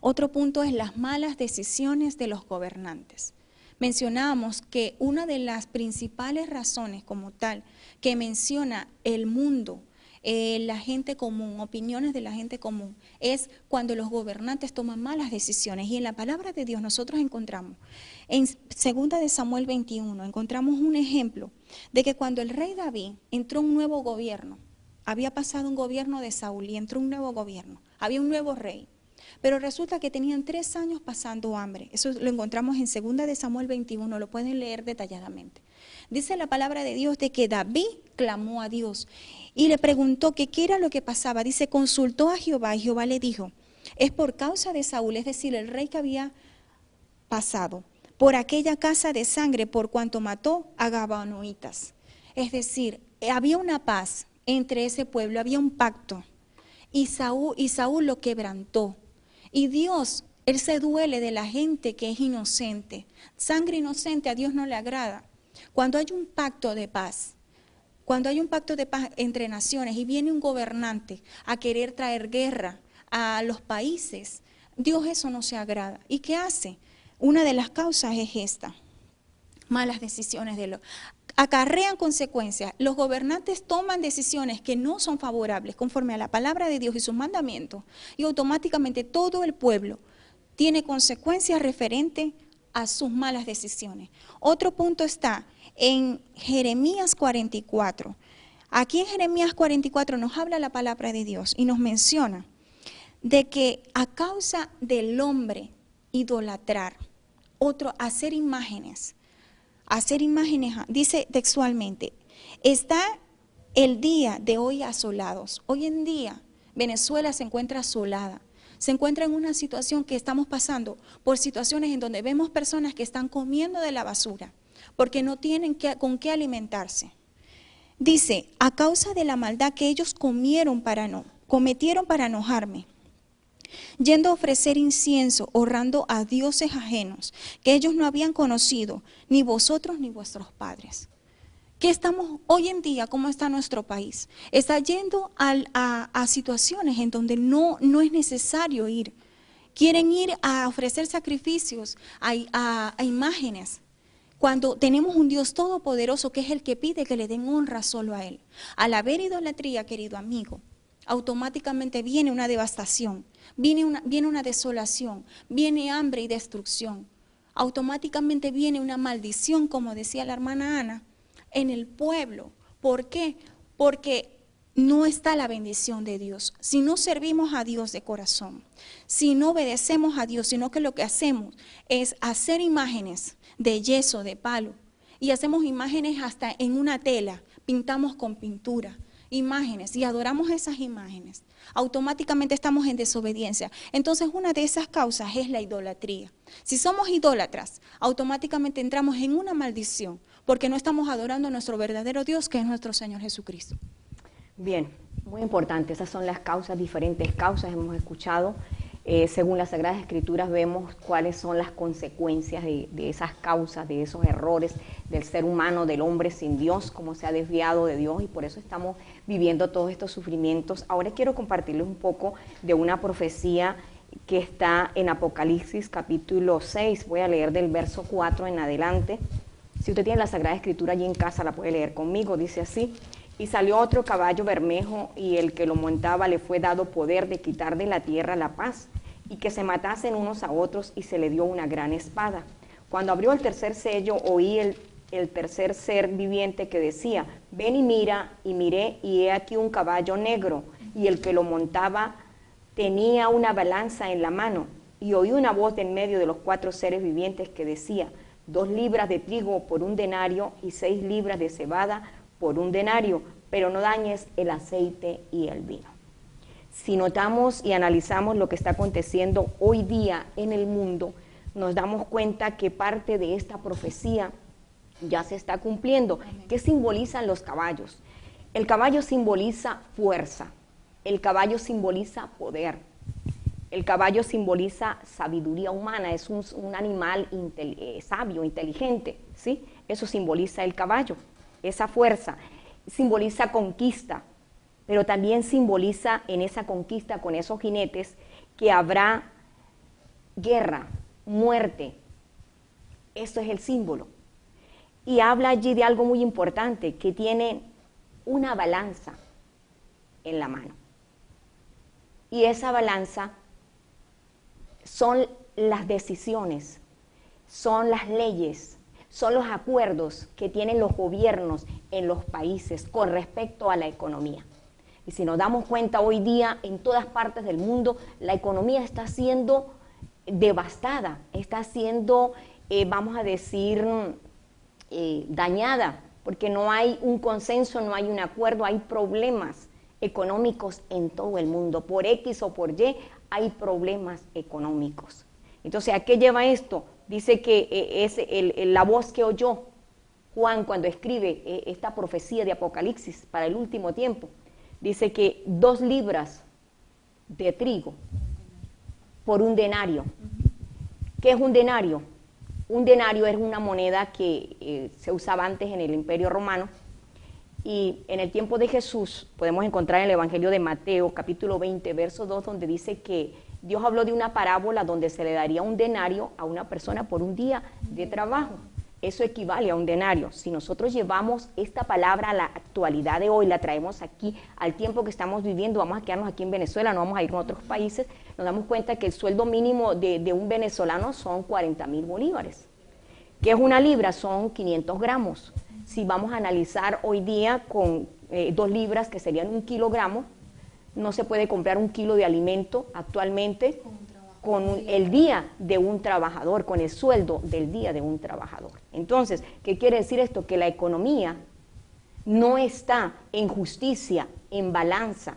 Otro punto es las malas decisiones de los gobernantes. Mencionamos que una de las principales razones como tal que menciona el mundo, la gente común, opiniones de la gente común, es cuando los gobernantes toman malas decisiones. Y en la palabra de Dios nosotros encontramos, en 2 de Samuel 21, encontramos un ejemplo de que cuando el rey David entró un nuevo gobierno, había pasado un gobierno de Saúl y entró un nuevo gobierno, había un nuevo rey, pero resulta que tenían 3 años pasando hambre. Eso lo encontramos en 2 de Samuel 21, lo pueden leer detalladamente. Dice la palabra de Dios de que David clamó a Dios y le preguntó que qué era lo que pasaba. Dice, consultó a Jehová y Jehová le dijo, es por causa de Saúl, es decir, el rey que había pasado, por aquella casa de sangre, por cuanto mató a gabaonitas. Es decir, había una paz entre ese pueblo, había un pacto y Saúl lo quebrantó. Y Dios, Él se duele de la gente que es inocente. Sangre inocente a Dios no le agrada. Cuando hay un pacto de paz, entre naciones y viene un gobernante a querer traer guerra a los países, Dios eso no se agrada. ¿Y qué hace? Una de las causas es esta, malas decisiones acarrean consecuencias. Los gobernantes toman decisiones que no son favorables conforme a la palabra de Dios y sus mandamientos y automáticamente todo el pueblo tiene consecuencias referentes a sus malas decisiones. Otro punto está en Jeremías 44. Aquí en Jeremías 44 nos habla la palabra de Dios y nos menciona de que a causa del hombre idolatrar, hacer imágenes, dice textualmente, está el día de hoy asolados. Hoy en día Venezuela se encuentra asolada. Se encuentra en una situación que estamos pasando por situaciones en donde vemos personas que están comiendo de la basura porque no tienen con qué alimentarse. Dice, a causa de la maldad que ellos cometieron para enojarme, yendo a ofrecer incienso, honrando a dioses ajenos que ellos no habían conocido, ni vosotros ni vuestros padres. ¿Qué estamos hoy en día? ¿Cómo está nuestro país? Está yendo a situaciones en donde no es necesario ir. quieren ir a ofrecer sacrificios a imágenes, cuando tenemos un Dios todopoderoso que es el que pide que le den honra solo a Él. Al haber idolatría, querido amigo, automáticamente viene una devastación, viene una desolación, viene hambre y destrucción. Automáticamente viene una maldición, como decía la hermana Ana, en el pueblo. ¿Por qué? Porque no está la bendición de Dios. Si no servimos a Dios de corazón, si no obedecemos a Dios, sino que lo que hacemos es hacer imágenes de yeso, de palo, y hacemos imágenes hasta en una tela, pintamos con pintura, imágenes, y adoramos esas imágenes, automáticamente estamos en desobediencia. Entonces una de esas causas es la idolatría. Si somos idólatras, automáticamente entramos en una maldición, porque no estamos adorando a nuestro verdadero Dios, que es nuestro Señor Jesucristo. Bien, muy importante, esas son las causas, diferentes causas hemos escuchado. Según las Sagradas Escrituras vemos cuáles son las consecuencias de esas causas, de esos errores del ser humano, del hombre sin Dios, cómo se ha desviado de Dios, y por eso estamos viviendo todos estos sufrimientos. Ahora quiero compartirles un poco de una profecía que está en Apocalipsis capítulo 6, voy a leer del verso 4 en adelante. Si usted tiene la Sagrada Escritura allí en casa, la puede leer conmigo, dice así: y salió otro caballo bermejo, y el que lo montaba le fue dado poder de quitar de la tierra la paz, y que se matasen unos a otros, y se le dio una gran espada. Cuando abrió el tercer sello, oí el tercer ser viviente que decía: ven y mira, y miré, y he aquí un caballo negro, y el que lo montaba tenía una balanza en la mano, y oí una voz de en medio de los 4 seres vivientes que decía: 2 libras de trigo por 1 denario, y 6 libras de cebada por 1 denario, pero no dañes el aceite y el vino. Si notamos y analizamos lo que está aconteciendo hoy día en el mundo, nos damos cuenta que parte de esta profecía ya se está cumpliendo. ¿Qué simbolizan los caballos? El caballo simboliza fuerza, el caballo simboliza poder, el caballo simboliza sabiduría humana, es un animal sabio, inteligente, ¿sí? Eso simboliza el caballo, esa fuerza, simboliza conquista, pero también simboliza en esa conquista con esos jinetes que habrá guerra, muerte. Eso es el símbolo. Y habla allí de algo muy importante, que tiene una balanza en la mano. Y esa balanza son las decisiones, son las leyes, son los acuerdos que tienen los gobiernos en los países con respecto a la economía. Y si nos damos cuenta hoy día, en todas partes del mundo, la economía está siendo devastada, está siendo, vamos a decir, dañada, porque no hay un consenso, no hay un acuerdo, hay problemas económicos en todo el mundo. Por X o por Y hay problemas económicos. Entonces, ¿a qué lleva esto? Dice que es la voz que oyó Juan cuando escribe esta profecía de Apocalipsis para el último tiempo. Dice que 2 libras de trigo por 1 denario. ¿Qué es un denario? Un denario es una moneda que se usaba antes en el Imperio Romano, y en el tiempo de Jesús podemos encontrar en el Evangelio de Mateo, capítulo 20, verso 2, donde dice que Dios habló de una parábola donde se le daría 1 denario a una persona por 1 día de trabajo. Eso equivale a 1 denario. Si nosotros llevamos esta palabra a la actualidad de hoy, la traemos aquí al tiempo que estamos viviendo, vamos a quedarnos aquí en Venezuela, no vamos a ir a otros países, nos damos cuenta que el sueldo mínimo de un venezolano son 40.000 bolívares. ¿Qué es 1 libra? Son 500 gramos. Si vamos a analizar hoy día con 2 libras, que serían 1 kilogramo, no se puede comprar 1 kilo de alimento actualmente con el día de un trabajador, con el sueldo del día de un trabajador. Entonces, ¿qué quiere decir esto? Que la economía no está en justicia, en balanza,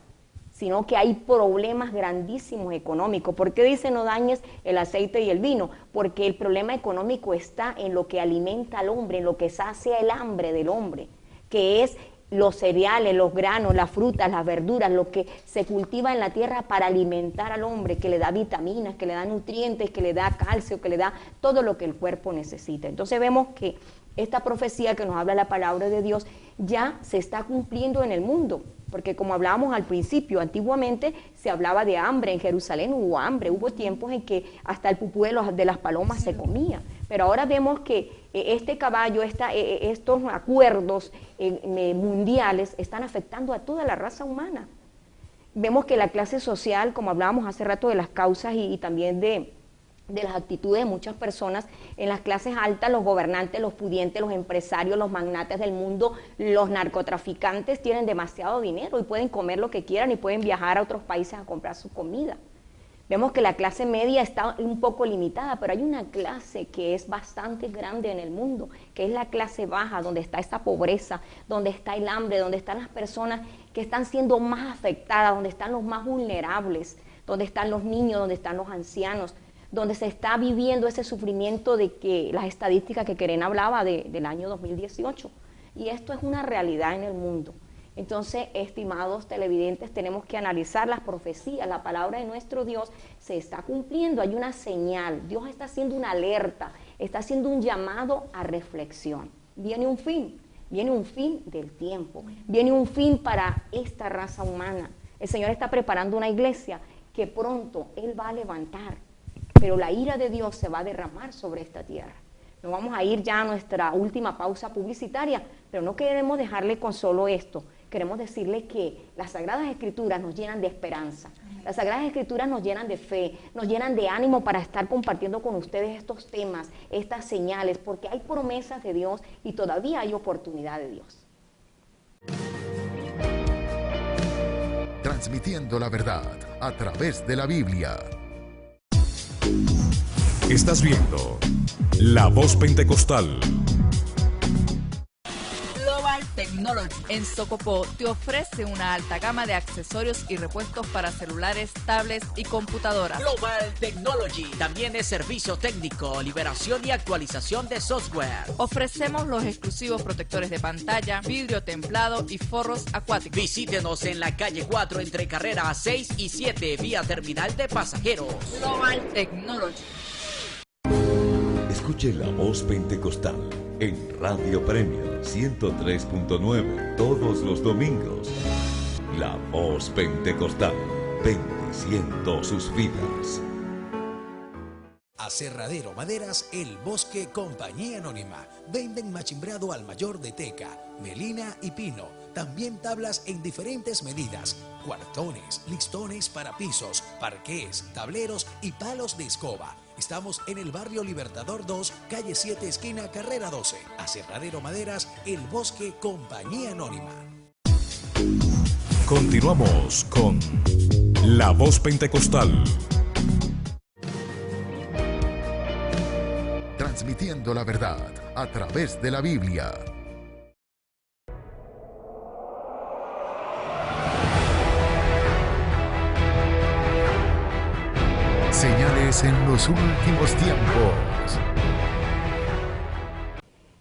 sino que hay problemas grandísimos económicos. ¿Por qué dice no dañes el aceite y el vino? Porque el problema económico está en lo que alimenta al hombre, en lo que sacia el hambre del hombre, que es los cereales, los granos, las frutas, las verduras, lo que se cultiva en la tierra para alimentar al hombre, que le da vitaminas, que le da nutrientes, que le da calcio, que le da todo lo que el cuerpo necesita. Entonces vemos que esta profecía que nos habla la palabra de Dios ya se está cumpliendo en el mundo. Porque como hablábamos al principio, antiguamente se hablaba de hambre, en Jerusalén hubo hambre, hubo tiempos en que hasta el pupú de las palomas se comía, pero ahora vemos que este caballo, estos acuerdos mundiales están afectando a toda la raza humana. Vemos que la clase social, como hablábamos hace rato de las causas y también de las actitudes de muchas personas, en las clases altas, los gobernantes, los pudientes, los empresarios, los magnates del mundo, los narcotraficantes tienen demasiado dinero y pueden comer lo que quieran y pueden viajar a otros países a comprar su comida. Vemos que la clase media está un poco limitada, pero hay una clase que es bastante grande en el mundo, que es la clase baja, donde está esa pobreza, donde está el hambre, donde están las personas que están siendo más afectadas, donde están los más vulnerables, donde están los niños, donde están los ancianos, donde se está viviendo ese sufrimiento de que las estadísticas que Keren hablaba del año 2018. Y esto es una realidad en el mundo. Entonces, estimados televidentes, tenemos que analizar las profecías. La palabra de nuestro Dios se está cumpliendo, hay una señal. Dios está haciendo una alerta, está haciendo un llamado a reflexión. Viene un fin del tiempo, viene un fin para esta raza humana. El Señor está preparando una iglesia que pronto Él va a levantar, pero la ira de Dios se va a derramar sobre esta tierra. Nos vamos a ir ya a nuestra última pausa publicitaria, pero no queremos dejarle con solo esto. Queremos decirle que las Sagradas Escrituras nos llenan de esperanza. Las Sagradas Escrituras nos llenan de fe, nos llenan de ánimo para estar compartiendo con ustedes estos temas, estas señales, porque hay promesas de Dios y todavía hay oportunidad de Dios. Transmitiendo la verdad a través de la Biblia. Estás viendo La Voz Pentecostal. Global Technology en Socopó te ofrece una alta gama de accesorios y repuestos para celulares, tablets y computadoras. Global Technology también es servicio técnico, liberación y actualización de software. Ofrecemos los exclusivos protectores de pantalla, vidrio templado y forros acuáticos. Visítenos en la calle 4 entre carrera 6 y 7 vía terminal de pasajeros. Global Technology. Escuche La Voz Pentecostal en Radio Premio 103.9 todos los domingos. La Voz Pentecostal, bendiciendo sus vidas. Aserradero Maderas El Bosque Compañía Anónima. Venden machimbrado al mayor de teca, melina y pino. También tablas en diferentes medidas. Cuartones, listones para pisos, parqués, tableros y palos de escoba. Estamos en el barrio Libertador 2, calle 7, esquina Carrera 12. Aserradero Maderas El Bosque Compañía Anónima. Continuamos con La Voz Pentecostal. Transmitiendo la verdad a través de la Biblia. Señales en los últimos tiempos.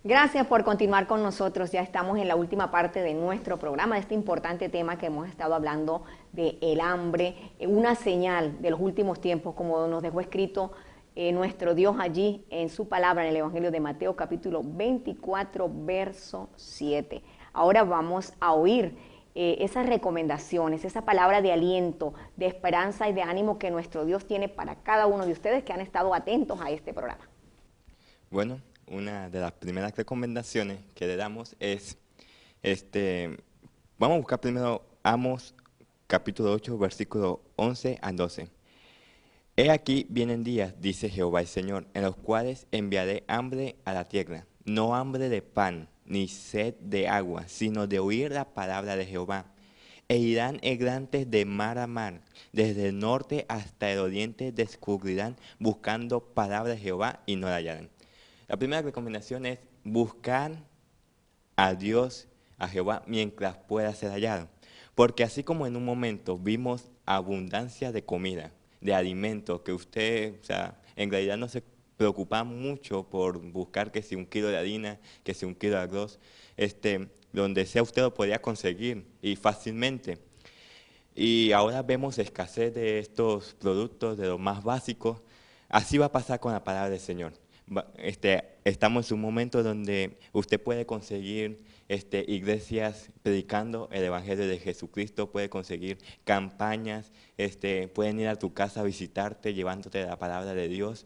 Gracias por continuar con nosotros. Ya estamos en la última parte de nuestro programa, de este importante tema que hemos estado hablando del hambre, una señal de los últimos tiempos, como nos dejó escrito nuestro Dios allí en su palabra en el Evangelio de Mateo capítulo 24, verso 7. Ahora vamos a oír esas recomendaciones, esa palabra de aliento, de esperanza y de ánimo que nuestro Dios tiene para cada uno de ustedes que han estado atentos a este programa. Bueno, una de las primeras recomendaciones que le damos es, vamos a buscar primero Amos capítulo 8, versículo 11 a 12. He aquí vienen días, dice Jehová el Señor, en los cuales enviaré hambre a la tierra, no hambre de pan, ni sed de agua, sino de oír la palabra de Jehová. E irán errantes de mar a mar, desde el norte hasta el oriente descubrirán, buscando palabra de Jehová y no la hallarán. La primera recomendación es buscar a Dios, a Jehová, mientras pueda ser hallado. Porque así como en un momento vimos abundancia de comida, de alimentos, que usted, en realidad no se preocupa mucho por buscar que si 1 kilo de harina, que si 1 kilo de arroz, donde sea usted lo podría conseguir y fácilmente. Y ahora vemos escasez de estos productos, de los más básicos. Así va a pasar con la palabra del Señor. estamos en un momento donde usted puede conseguir iglesias predicando el Evangelio de Jesucristo, puede conseguir campañas, pueden ir a tu casa a visitarte llevándote la palabra de Dios,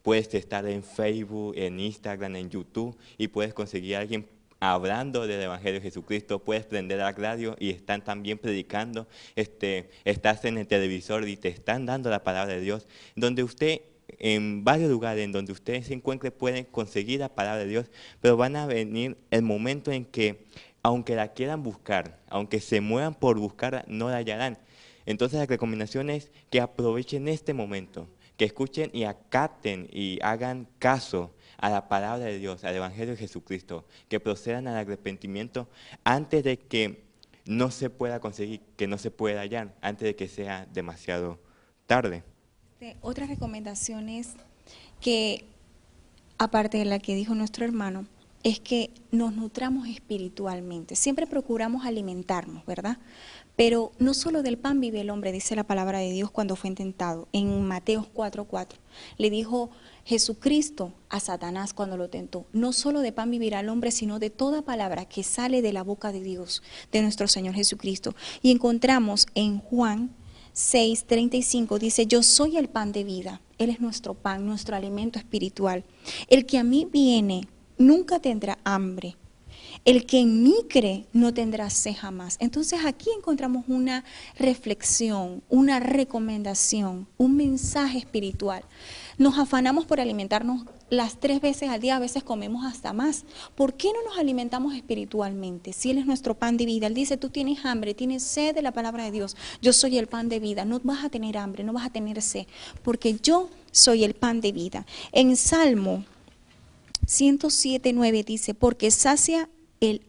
puedes estar en Facebook, en Instagram, en YouTube y puedes conseguir a alguien hablando del Evangelio de Jesucristo, puedes prender la radio y están también predicando, estás en el televisor y te están dando la palabra de Dios, donde usted, en varios lugares en donde usted se encuentre, pueden conseguir la palabra de Dios, pero van a venir el momento en que, aunque la quieran buscar, aunque se muevan por buscarla, no la hallarán. Entonces la recomendación es que aprovechen este momento, que escuchen y acaten y hagan caso a la palabra de Dios, al Evangelio de Jesucristo, que procedan al arrepentimiento antes de que no se pueda conseguir, que no se pueda hallar, antes de que sea demasiado tarde. Otra recomendación es que, aparte de la que dijo nuestro hermano, es que nos nutramos espiritualmente. Siempre procuramos alimentarnos, ¿verdad? Pero no solo del pan vive el hombre, dice la palabra de Dios cuando fue tentado. En Mateo 4:4 le dijo Jesucristo a Satanás cuando lo tentó: no solo de pan vivirá el hombre, sino de toda palabra que sale de la boca de Dios, de nuestro Señor Jesucristo. Y encontramos en Juan 6:35, dice: yo soy el pan de vida. Él es nuestro pan, nuestro alimento espiritual. El que a mí viene nunca tendrá hambre. El que en mí cree no tendrá sed jamás. Entonces aquí encontramos una reflexión, una recomendación, un mensaje espiritual. Nos afanamos por alimentarnos las 3 veces al día, a veces comemos hasta más. ¿Por qué no nos alimentamos espiritualmente? Si Él es nuestro pan de vida, Él dice: tú tienes hambre, tienes sed de la palabra de Dios. Yo soy el pan de vida, no vas a tener hambre, no vas a tener sed, porque yo soy el pan de vida. En Salmo 107:9 dice: porque sacia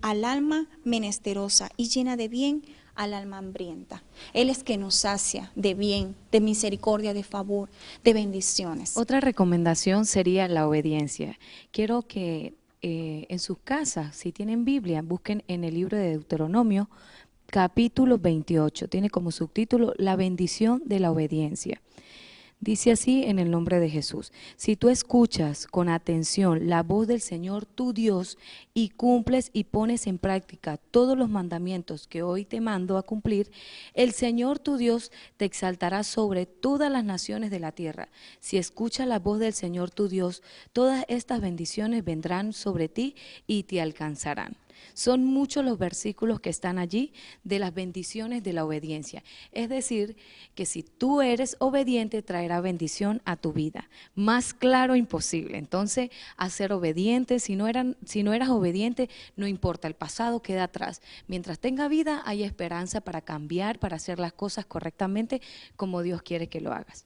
al alma menesterosa y llena de bien al alma hambrienta. Él es que nos sacia de bien, de misericordia, de favor, de bendiciones. Otra recomendación sería la obediencia. Quiero que en sus casas, si tienen Biblia, busquen en el libro de Deuteronomio, capítulo 28. Tiene como subtítulo La bendición de la obediencia. Dice así en el nombre de Jesús: si tú escuchas con atención la voz del Señor tu Dios y cumples y pones en práctica todos los mandamientos que hoy te mando a cumplir, el Señor tu Dios te exaltará sobre todas las naciones de la tierra. Si escuchas la voz del Señor tu Dios, todas estas bendiciones vendrán sobre ti y te alcanzarán. Son muchos los versículos que están allí de las bendiciones de la obediencia. Es decir, que si tú eres obediente, traerá bendición a tu vida. Más claro imposible. Entonces, a ser obediente, si no eras obediente, no importa, el pasado queda atrás. Mientras tenga vida, hay esperanza para cambiar, para hacer las cosas correctamente como Dios quiere que lo hagas.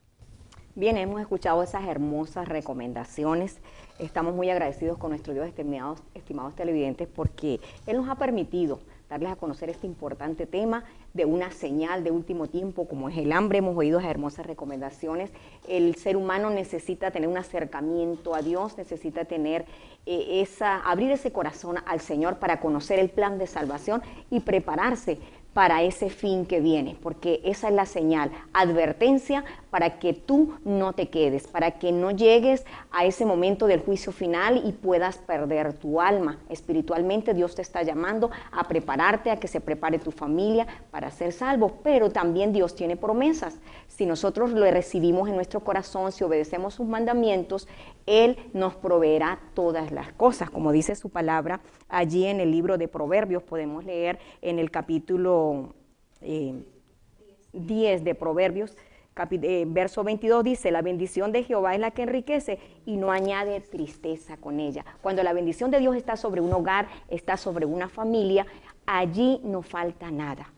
Bien, hemos escuchado esas hermosas recomendaciones. Estamos muy agradecidos con nuestro Dios, estimados televidentes, porque Él nos ha permitido darles a conocer este importante tema de una señal de último tiempo como es el hambre. Hemos oído esas hermosas recomendaciones. El ser humano necesita tener un acercamiento a Dios, necesita tener abrir ese corazón al Señor para conocer el plan de salvación y prepararse para ese fin que viene, porque esa es la señal, advertencia para que tú no te quedes, para que no llegues a ese momento del juicio final y puedas perder tu alma. Espiritualmente Dios te está llamando a prepararte, a que se prepare tu familia para ser salvo, pero también Dios tiene promesas. Si nosotros lo recibimos en nuestro corazón, si obedecemos sus mandamientos, Él nos proveerá todas las cosas, como dice su palabra. Allí en el libro de Proverbios podemos leer en el capítulo 10 de Proverbios, verso 22 dice: la bendición de Jehová es la que enriquece y no añade tristeza con ella. Cuando la bendición de Dios está sobre un hogar, está sobre una familia, allí no falta nada.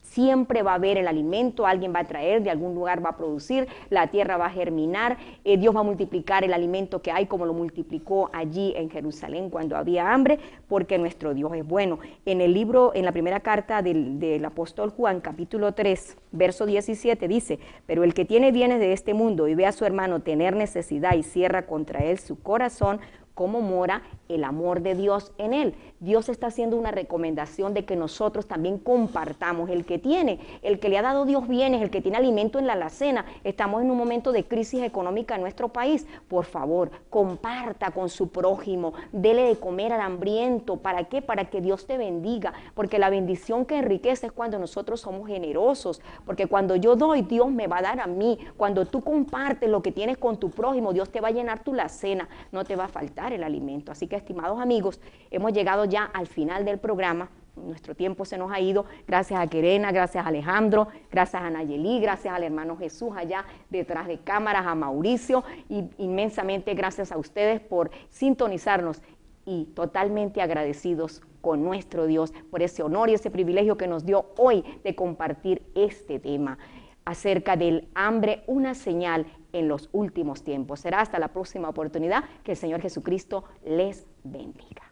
Siempre va a haber el alimento, alguien va a traer, de algún lugar va a producir, la tierra va a germinar, Dios va a multiplicar el alimento que hay como lo multiplicó allí en Jerusalén cuando había hambre, porque nuestro Dios es bueno. En el libro, en la primera carta del apóstol Juan, capítulo 3, verso 17, dice: pero el que tiene bienes de este mundo y ve a su hermano tener necesidad y cierra contra él su corazón, cómo mora el amor de Dios en él. Dios está haciendo una recomendación de que nosotros también compartamos. El que le ha dado Dios bienes, el que tiene alimento en la alacena. Estamos en un momento de crisis económica en nuestro país. Por favor, comparta con su prójimo, dele de comer al hambriento. ¿Para qué? Para que Dios te bendiga, porque la bendición que enriquece es cuando nosotros somos generosos, porque cuando yo doy, Dios me va a dar a mí. Cuando tú compartes lo que tienes con tu prójimo, Dios te va a llenar tu alacena, no te va a faltar el alimento. Así que, estimados amigos, hemos llegado ya al final del programa. Nuestro tiempo se nos ha ido. Gracias a Querena, gracias a Alejandro, gracias a Nayeli, gracias al hermano Jesús allá detrás de cámaras, a Mauricio, y inmensamente gracias a ustedes por sintonizarnos y totalmente agradecidos con nuestro Dios por ese honor y ese privilegio que nos dio hoy de compartir este tema acerca del hambre, una señal en los últimos tiempos. Será hasta la próxima oportunidad. Que el Señor Jesucristo les bendiga.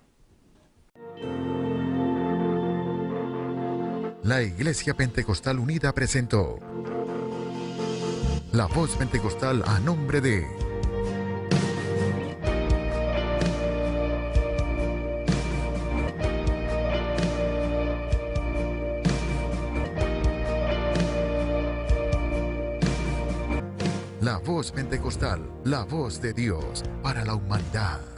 La Iglesia Pentecostal Unida presentó La Voz Pentecostal a nombre de La Voz Pentecostal, la voz de Dios para la humanidad.